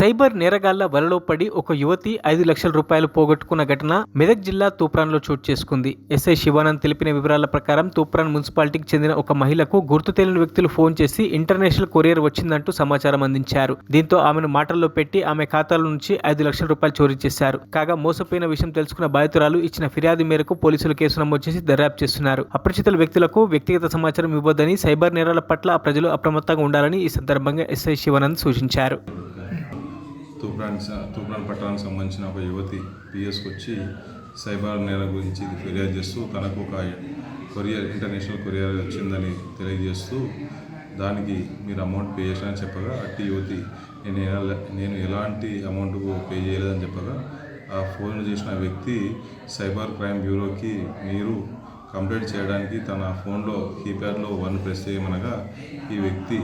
Cyber నేరగాళ్ల వలలో పడి ఒక యువతి 5 లక్షల రూపాయలు పోగొట్టుకున్న ఘటన మెదక్ జిల్లా తూప్రాన్లో చోటు చేసుకుంది. ఎస్ఐ శివానంద్ తెలిపిన వివరాల ప్రకారం తూప్రాన్ మున్సిపాలిటీకి చెందిన ఒక మహిళకు గుర్తు తెలియని వ్యక్తులు ఫోన్ చేసి ఇంటర్నేషనల్ కొరియర్ వచ్చిందంటూ సమాచారం అందించారు. దీంతో ఆమెను మాటల్లో పెట్టి ఆమె ఖాతాలో నుంచి 5 లక్షల రూపాయలు చోరీ చేశారు. కాగా మోసపోయిన విషయం తెలుసుకున్న బాధితురాలు ఇచ్చిన ఫిర్యాదు మేరకు పోలీసులు కేసు నమోదు చేసి దర్యాప్తు చేస్తున్నారు. అపరిచితుల వ్యక్తులకు వ్యక్తిగత సమాచారం ఇవ్వొద్దని, సైబర్ నేరాల పట్ల ప్రజలు అప్రమత్తంగా ఉండాలని ఈ సందర్భంగా ఎస్ఐ శివానంద్ సూచించారు. తూప్రాన్ పట్టణానికి సంబంధించిన ఒక యువతి పిఎస్కి వచ్చి సైబర్ నేరం గురించి ఫిర్యాదు చేస్తూ తనకు ఒక ఇంటర్నేషనల్ కొరియర్ వచ్చిందని తెలియజేస్తూ దానికి మీరు అమౌంట్ పే చేశారని చెప్పగా అట్టి యువతి నేను ఎలాంటి అమౌంట్ పే చేయలేదని చెప్పగా ఆ ఫోన్ చేసిన వ్యక్తి సైబర్ క్రైమ్ బ్యూరోకి మీరు కంప్లైంట్ చేయడానికి తన ఫోన్లో కీప్యాడ్లో 1 ప్రెస్ చేయమనగా ఈ వ్యక్తి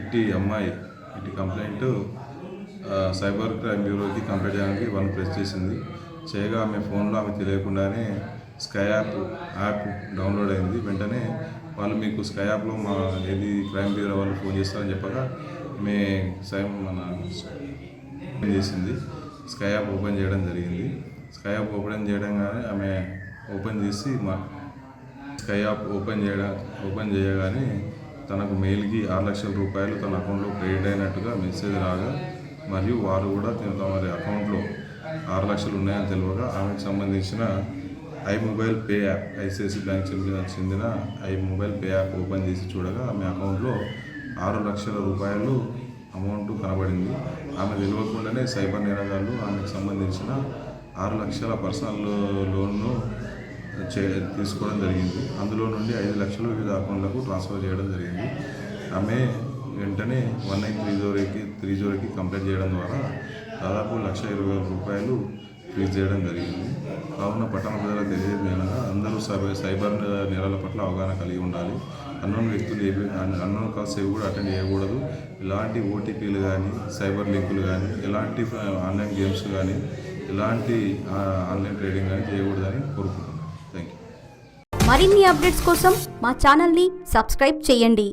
ఇట్టి కంప్లైంట్ సైబర్ క్రైమ్ బ్యూరోకి కంప్లైంట్ చేయడానికి 1 ప్రెస్ చేసింది. చేయగా ఆమె ఫోన్లో ఆమె తెలియకుండానే స్కై యాప్ డౌన్లోడ్ అయింది. వెంటనే వాళ్ళు మీకు స్కై యాప్లో మా క్రైమ్ బ్యూరో వాళ్ళు ఫోన్ చేస్తారని చెప్పగా చేసింది. స్కై యాప్ ఓపెన్ చేయడం జరిగింది. స్కై యాప్ ఓపెన్ చేయడంగానే ఆమె ఓపెన్ చేసి స్కై యాప్ ఓపెన్ చేయగానే తనకు మెయిల్కి 6 లక్షల రూపాయలు తన అకౌంట్లో క్రెడిట్ అయినట్టుగా మెసేజ్ రాగా మరియు వారు కూడా వారి అకౌంట్లో 6 లక్షలు ఉన్నాయని తెలియగా ఆమెకు సంబంధించిన mobile pay app ICICI bank చెందిన మొబైల్ పే యాప్ ఓపెన్ చేసి చూడగా ఆమె అకౌంట్లో 6 లక్షల రూపాయలు అమౌంట్ కనబడింది. ఆమె తెలియకుండానే సైబర్ నేరగాళ్ళు ఆమెకు సంబంధించిన 6 లక్షల పర్సనల్ లోన్ను తీసుకోవడం జరిగింది. అందులో నుండి 5 లక్షలు వివిధ అకౌంట్లకు ట్రాన్స్ఫర్ చేయడం జరిగింది. ఆమె వెంటనే 1930కి కంప్లైంట్ చేయడం ద్వారా దాదాపు 1,20,000 రూపాయలు ఫ్రీజ్ చేయడం జరిగింది. కావున పట్టణ ప్రజలకు తెలియజేయగా అందరూ సైబర్ నేరాల పట్ల అవగాహన కలిగి ఉండాలి. అన్నోన్ కాల్స్ ఏవి కూడా అటెండ్ చేయకూడదు. ఇలాంటి ఓటీపీలు కానీ, సైబర్ లింకులు కానీ, ఎలాంటి ఆన్లైన్ గేమ్స్ కానీ, ఎలాంటి ఆన్లైన్ ట్రేడింగ్ కానీ చేయకూడదని కోరుకుంటున్నాను. Thank you. మరిన్ని అప్డేట్స్ కోసం మా ఛానల్ని సబ్స్క్రైబ్ చేయండి.